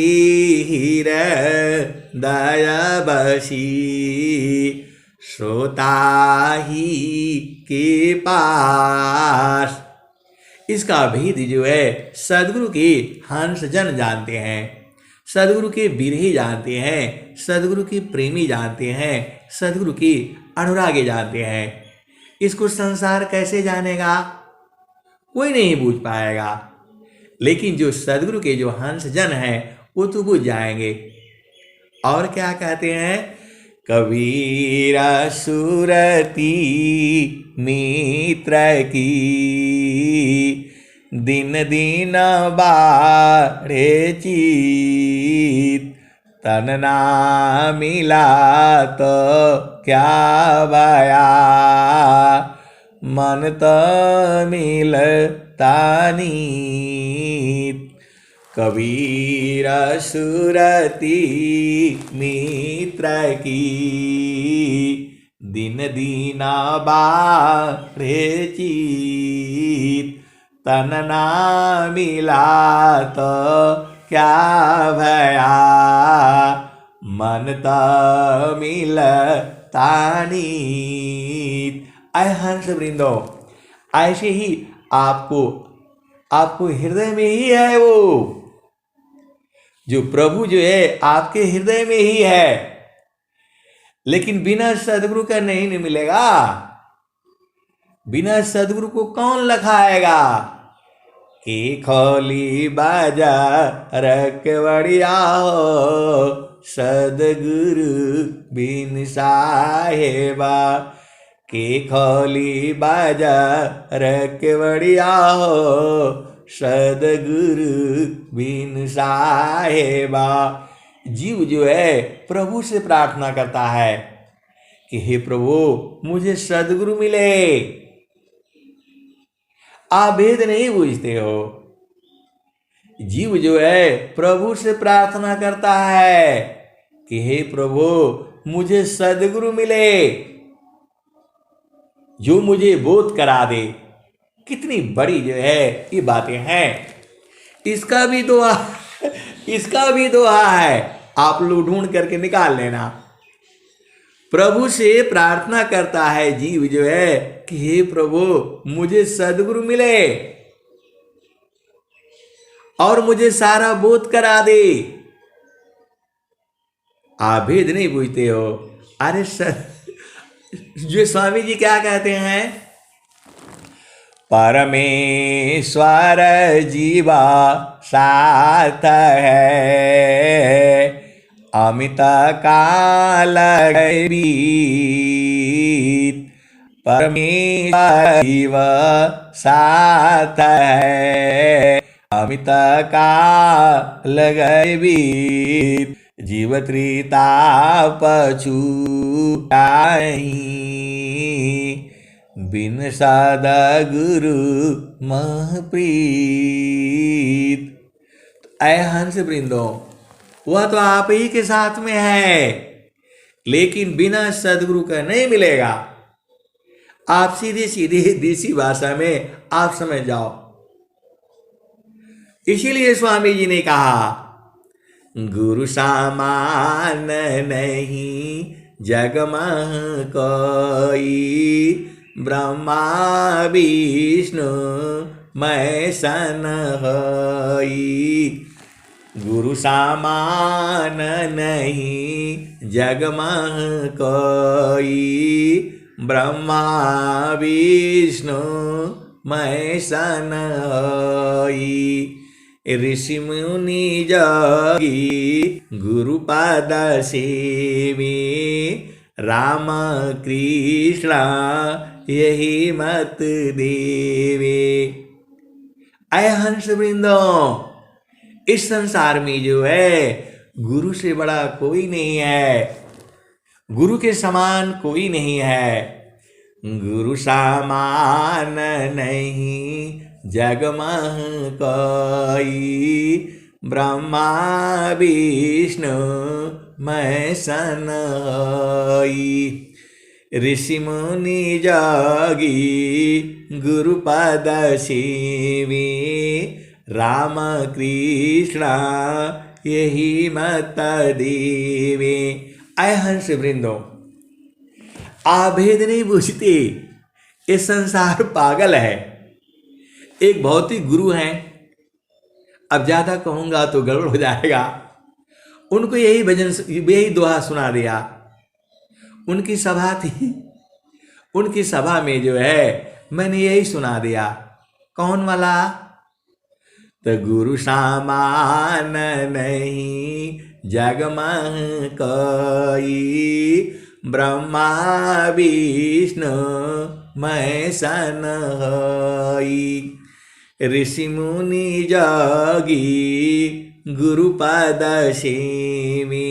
हृदय बसी, श्रोता ही के पास। इसका भेद जो है सदगुरु के हंस जन जानते हैं, सदगुरु के बिरही जानते हैं, सदगुरु के प्रेमी जानते हैं, सदगुरु के अनुरागी जानते हैं। इसको संसार कैसे जानेगा? कोई नहीं बूझ पाएगा। लेकिन जो सदगुरु के जो हंस जन हैं वो तो बूझ जाएंगे। और क्या कहते हैं? कबीरा सुरती मित्र की, दिन दिन बाढ़े चीत, तन ना मिला तो क्या भया, मन तो मिलता नीत। कबीर सुरती मित्र की, दिन दीना बाढ़े चीत, तन ना मिला तो क्या भया, मनता मिलता नीत। आए हंस वृंदो, ऐसे ही आपको आपको हृदय में ही है वो जो प्रभु जो है आपके हृदय में ही है, लेकिन बिना सदगुरु का नहीं मिलेगा। बिना सदगुरु को कौन लखाएगा? कि खोली बाजा रखवड़िया हो सदगुरु बिन साहेबा। कि खोली बाजा रखवड़िया हो सदगुरु बिन साहेबा। जीव जो है प्रभु से प्रार्थना करता है कि हे प्रभु मुझे सदगुरु मिले। आप भेद नहीं बूझते हो। जीव जो है प्रभु से प्रार्थना करता है कि हे प्रभु मुझे सदगुरु मिले जो मुझे बोध करा दे। कितनी बड़ी जो है ये बातें हैं। इसका भी दुआ है, आप लोग ढूंढ करके निकाल लेना। प्रभु से प्रार्थना करता है जीव जो है कि हे प्रभु मुझे सदगुरु मिले और मुझे सारा बोध करा दे। आप भेद नहीं पूछते हो। अरे जो स्वामी जी क्या कहते हैं, परमेश्वर जीवा साथ है अमित काल बीत। परमेश्वर जीव साथ है अमित काल बीत। जीव त्रिताप छूटाई बिन सदगुरु महप्रीत। ऐ हंस वृंदो, वह तो आप ही के साथ में है, लेकिन बिना सदगुरु का नहीं मिलेगा। आप सीधे सीधे देसी भाषा में आप समझ जाओ। इसीलिए स्वामी जी ने कहा गुरु सामान नहीं जग में कोई। ब्रह्मा विष्णु महेशन होई। गुरु सामान नहीं जग में कोई। ब्रह्मा विष्णु महेशन होई। ऋषि मुनि जोगी गुरु पद सेवी। राम कृष्ण यही मत देवे। ऐ हंस वृंदो, इस संसार में जो है गुरु से बड़ा कोई नहीं है, गुरु के समान कोई नहीं है। गुरु समान नहीं जग में कोई। ब्रह्मा विष्णु महेशन होई। ऋषि मुनि जोगी गुरु पद सेवी। राम कृष्ण यही मत देवे। ऐ हंस वृंदो, आप भेद नहीं बूझते। ये संसार पागल है। एक भौतिक गुरु हैं, अब ज्यादा कहूंगा तो गड़बड़ हो जाएगा। उनको यही भजन यही दोहा सुना दिया। उनकी सभा थी, उनकी सभा में जो है मैंने यही सुना दिया। कौन वाला? तो गुरु सामान नहीं जग में कोई। ब्रह्मा विष्णु महेशन होई। ऋषि मुनि जोगी गुरु पद सेवी।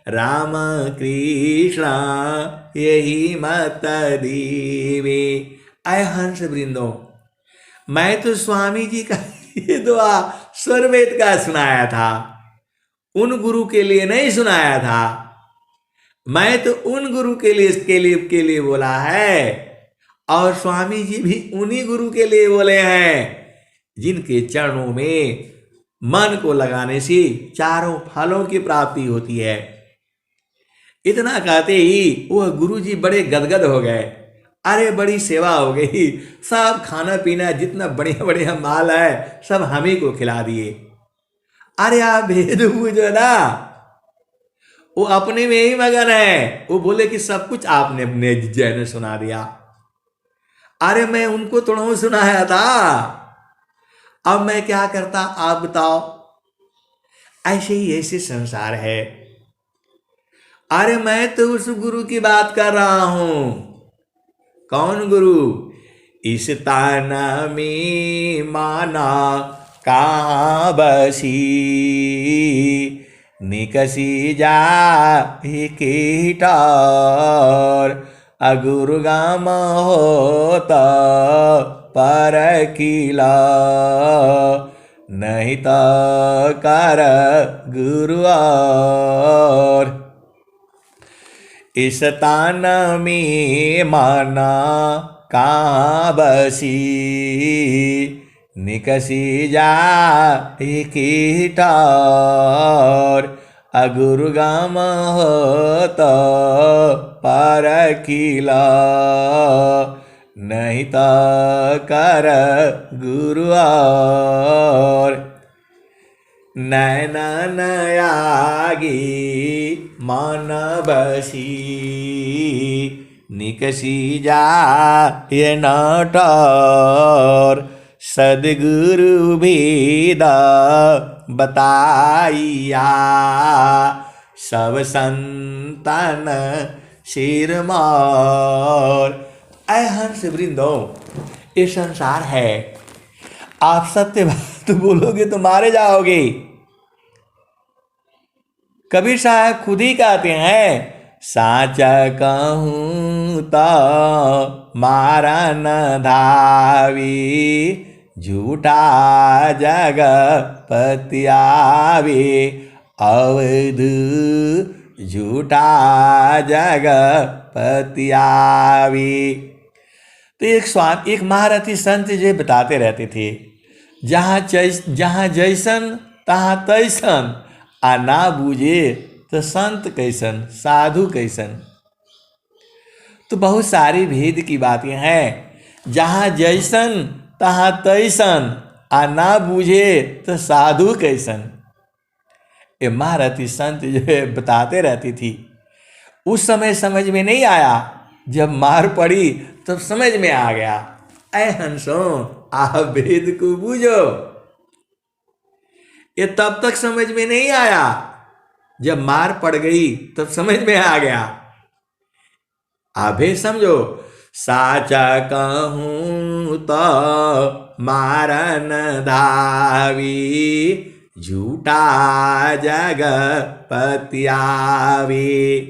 राम कृष्ण यही मत देवे। ऐ हंस वृंदो, मैं तो स्वामी जी का ये दुआ स्वरवेद का सुनाया था, उन गुरु के लिए नहीं सुनाया था। मैं तो उन गुरु के लिए बोला है, और स्वामी जी भी उन्हीं गुरु के लिए बोले हैं जिनके चरणों में मन को लगाने से चारों फलों की प्राप्ति होती है। इतना कहते ही वह गुरुजी बड़े गदगद हो गए। अरे बड़ी सेवा हो गई, सब खाना पीना जितना बढ़िया बढ़िया माल है सब हम ही को खिला दिए। अरे आप भेद बूझो ना, वो अपने में ही मगन है। वो बोले कि सब कुछ आपने अपने जय ने सुना दिया। अरे मैं उनको थोड़ा सुनाया था, अब मैं क्या करता आप बताओ। ऐसे ही ऐसे संसार है। अरे मैं तो उस गुरु की बात कर रहा हूं। कौन गुरु? इस ताना में माना कहाँ बसी, निकसी जा कीटार, अगुरु गाम होता पर किला, नहीं तो कर गुरु और। इस तान में माना कहाँ बसी, निकसी जा कीटार, अगुरु गाम होता पर किला, नहीं तो कर गुरु और। नैना नयागी मन बसी, निकसी जा ये नटर, सदगुरु भेदा बताइया, सब संतन सिर मार। ऐ हंस वृंदो, ये संसार है, आप सत्य बात बोलोगे तो मारे जाओगे। कबीर साहब खुद ही कहते हैं, साचा कहूँ तो मारा न धावी, झूठा जग पतियावे, अवध झूठा जग पतियावे। तो एक महारथी संत जी बताते रहते थे, जहाँ जैसन तहाँ तैसन, आ ना बूझे तो संत कैसन साधु कैसन। तो बहुत सारी भेद की बातें हैं। जहाँ जैसन तहाँ तैसन, आ ना बूझे तो साधु कैसन। ये महारथी संत जो है बताते रहती थी। उस समय समझ में नहीं आया, जब मार पड़ी तब समझ में आ गया। ऐ हंसों, आप भेद को बूझो। ये तब तक समझ में नहीं आया, जब मार पड़ गई तब समझ में आ गया। आभे समझो, साचा कहूँ तो मारन धावी, झूठा जग पतियावी।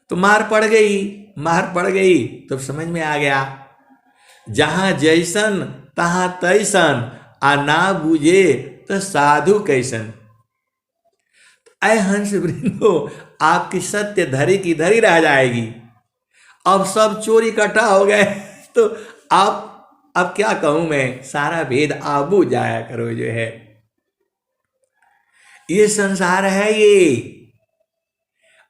तो मार पड़ गई तब समझ में आ गया। जहाँ जैसन तहाँ तैसन, आ ना बूझे तो साधु कैसन। ऐ हंस वृंदो, आपकी सत्य धरी की धरी रह जाएगी। अब सब चोर इकट्ठा हो गए तो आप अब क्या कहूं मैं, सारा भेद आप बूझ जाया करो। जो है ये संसार है, ये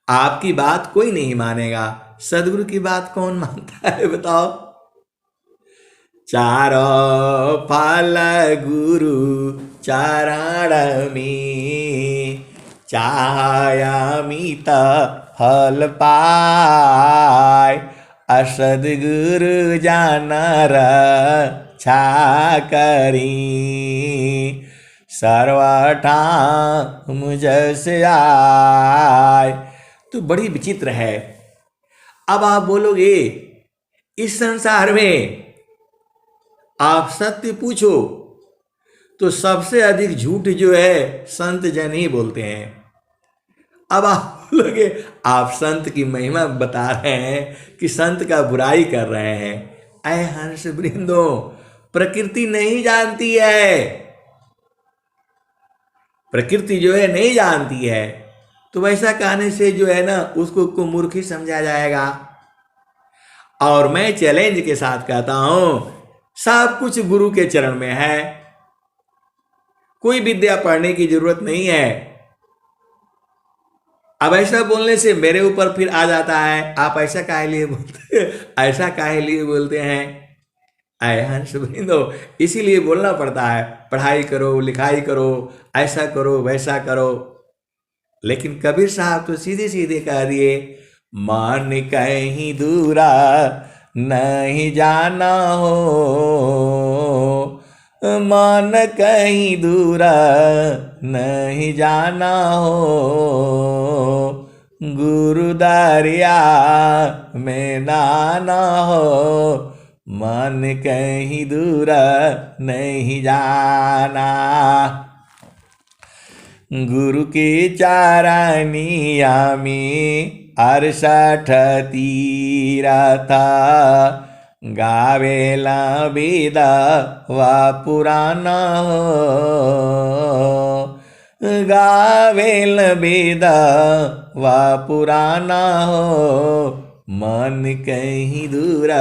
आपकी बात कोई नहीं मानेगा। सदगुरु की बात कौन मानता है बताओ। चारों फल गुरु चरण में, चाहयामित फल पाय, असदगुरु जानर छा करी, सर्वठाम जैसे आय। तो बड़ी विचित्र है। अब आप बोलोगे, इस संसार में आप सत्य पूछो तो सबसे अधिक झूठ जो है संत जन ही बोलते हैं। अब आप बोलोगे, आप संत की महिमा बता रहे हैं कि संत का बुराई कर रहे हैं। ऐ हंस वृंदो, प्रकृति नहीं जानती है, प्रकृति जो है नहीं जानती है। तो वैसा कहने से जो है ना, उसको मूर्ख ही समझा जाएगा। और मैं चैलेंज के साथ कहता हूं, सब कुछ गुरु के चरण में है। कोई विद्या पढ़ने की जरूरत नहीं है। अब ऐसा बोलने से मेरे ऊपर फिर आ जाता है, आप ऐसा काहे लिए बोलते ऐसा काहे लिए बोलते हैं। आए हंस बिंदो, इसीलिए बोलना पड़ता है, पढ़ाई करो, लिखाई करो, ऐसा करो, वैसा करो। लेकिन कबीर साहब तो सीधे सीधे कह दिए, मान कहीं दूरा नहीं जाना हो, मान कहीं दूरा नहीं जाना हो, गुरु दरिया में नाना हो, मन कहीं दूरा नहीं जाना। गुरु के चारानिया में 68 तीरथा, गावेला वेदा वा पुराना हो, गावेल वेदा वा पुराना हो, मन कहीं दूर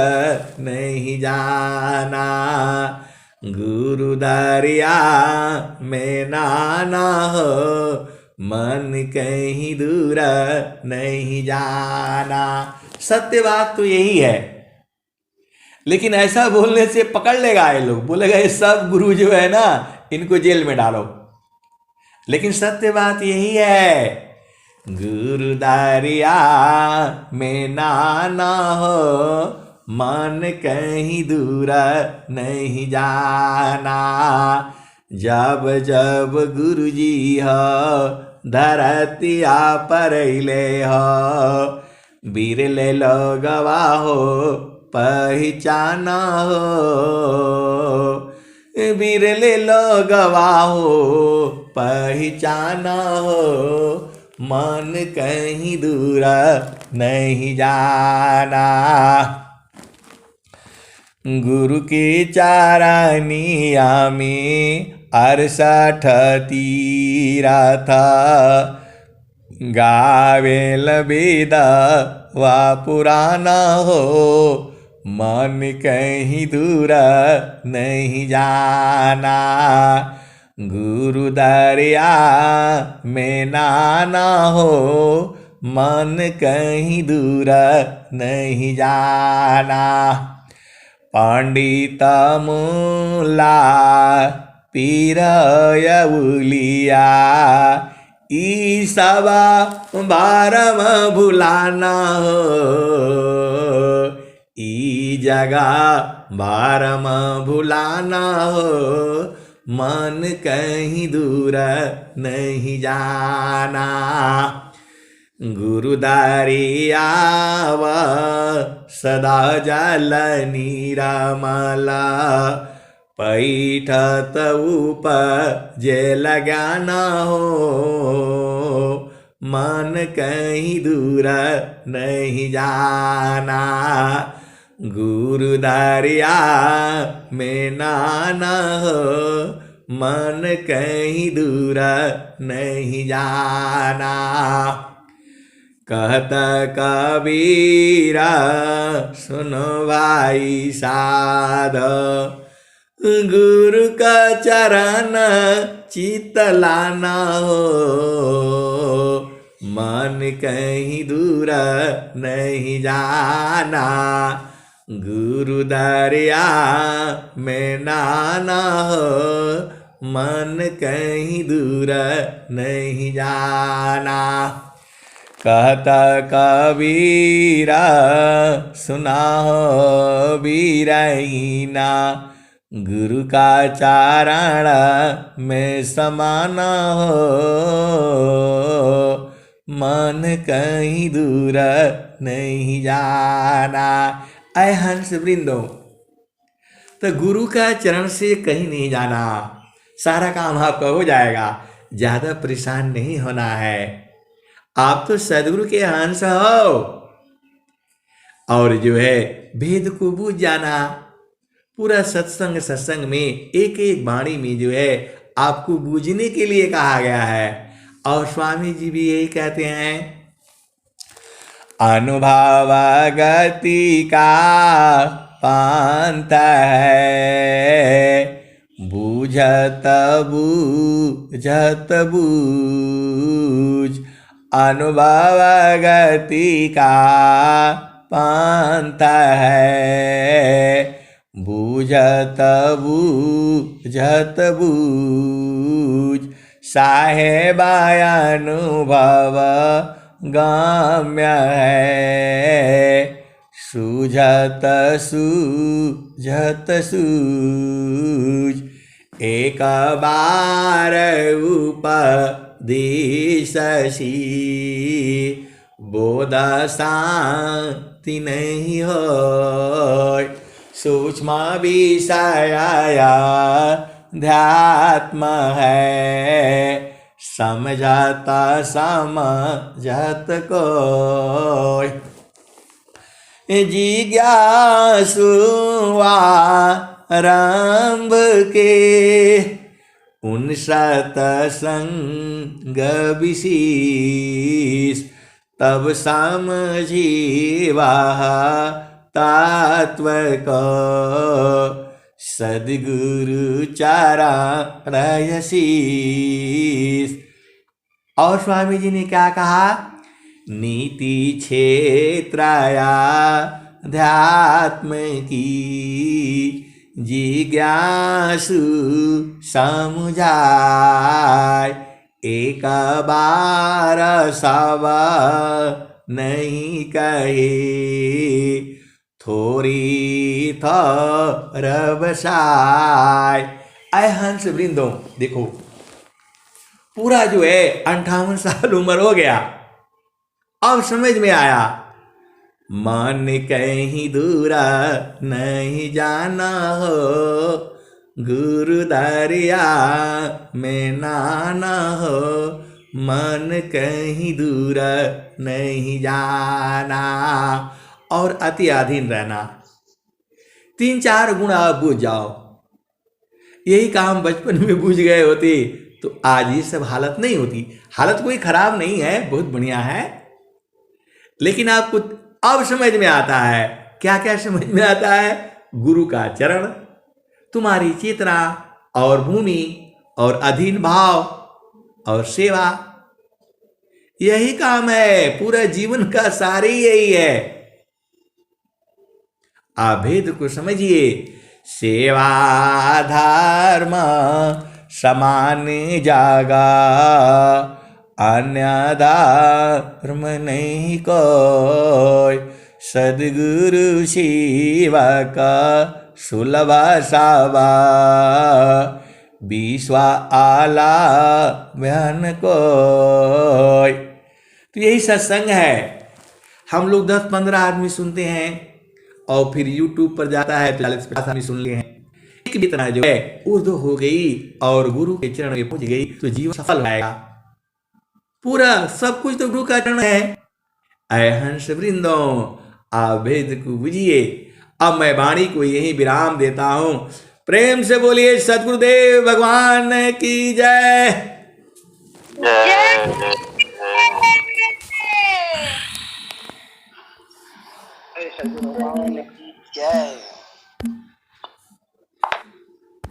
नहीं जाना, गुरु दरिया में नाना हो, मन कहीं दूर नहीं जाना। सत्य बात तो यही है, लेकिन ऐसा बोलने से पकड़ लेगा ये लोग, बोलेगा ये सब गुरु जो है ना इनको जेल में डालो। लेकिन सत्य बात यही है, गुरु दरिया में नाना हो, मन कहीं दूर नहीं जाना। जब जब गुरु जी हो धरतिया पर ले हो, बिरले लोगवा हो पहचाना हो, बिरले लोगवा हो पहचाना हो, मन कहीं दूर नहीं जाना। गुरु के चारानिया में 68 तीरथा, गावेल वेदा वा पुराना हो, मन कहीं दूर नहीं जाना, गुरु दरिया में नाना हो, मन कहीं दूर नहीं जाना। पंडित मूला पीर उलिया, ई सबा बारम भुलाना हो, ई जगह बारम भुलाना हो, मन कहीं दूर नहीं जाना, गुरु दरिया व सदा जल निरमला, पैठत उपजे लगाना हो, मन कहीं दूर नहीं जाना, गुरु दरिया में नाना हो, मन कहीं दूर नहीं जाना। कहत कबीरा सुनो भाई साध, गुरु का चरण चित लाना हो, मन कहीं दूर नहीं जाना, गुरु दरिया में नाना हो, मन कहीं दूर नहीं जाना। कहता कबीरा सुना हो बीराइना, गुरु का चारण में समाना हो, मन कहीं दूर नहीं जाना। ऐ हंस वृंदो, तो गुरु का चरण से कहीं नहीं जाना, सारा काम आपका हो जाएगा, ज्यादा परेशान नहीं होना है। आप तो सदगुरु के हंस हो, और जो है भेद को बूझ जाना। पूरा सत्संग में एक एक वाणी में जो है आपको बूझने के लिए कहा गया है। और स्वामी जी भी यही कहते हैं, अनुभव गति का पांत है, बूझ बूझत बूझत बूझ अनुभव गति का पंथ है। बूझत बूझत बूझ साहेबा अनुभव गम्य है। सूझत सूझत सूझ एक बार उपदेशसी बोध शांति नहीं हो। सूक्ष्म विषय ध्यात्म है समझता समझत कोई। जिज्ञासु आरंभ के उन सतसंग विशेष तब समझीवा तत्व को सद्गुरु चरण शीस। और स्वामी जी ने क्या कहा? नीति क्षेत्रया ध्यात्म की जिज्ञासु समुझाय। एक बार सब नहीं कहे थोड़ी थरबसाय। आय हंस वृंदों, देखो पूरा जो है 58 साल उम्र हो गया, अब समझ में आया मन कहीं दूर नहीं जाना हो, गुरु दरिया में नाना हो। मन कहीं दूर नहीं जाना और अति अधीन रहना। 3-4 गुण आप बूझ जाओ। यही काम बचपन में बूझ गए होते तो आज ये सब हालत नहीं होती। हालत कोई खराब नहीं है, बहुत बढ़िया है, लेकिन आपको अब समझ में आता है। क्या क्या समझ में आता है? गुरु का चरण, तुम्हारी चेतना और भूमि और अधीन भाव और सेवा, यही काम है। पूरा जीवन का सार ही यही है। अभेद को समझिए। सेवा धर्म समान जागा, अन्य धर्म नहीं कोई। सद्गुरु सेवक सुलभ सावा, विश्व आला बहन कोई। तो यही सत्संग है। हम लोग 10-15 आदमी सुनते हैं और फिर YouTube पर जाता है तो 40-50 आदमी सुन लिए हैं। एक भी तरह जो है उर्दू हो गई और गुरु के चरण में पहुंच गई तो जीवन सफल रहेगा। पूरा सब कुछ तो गुरु का चरण है। ऐ हंस वृंदों, आप भेद को बुझिए। अब मैं वाणी को यही विराम देता हूं। प्रेम से बोलिए सद्गुरुदेव भगवान की जय।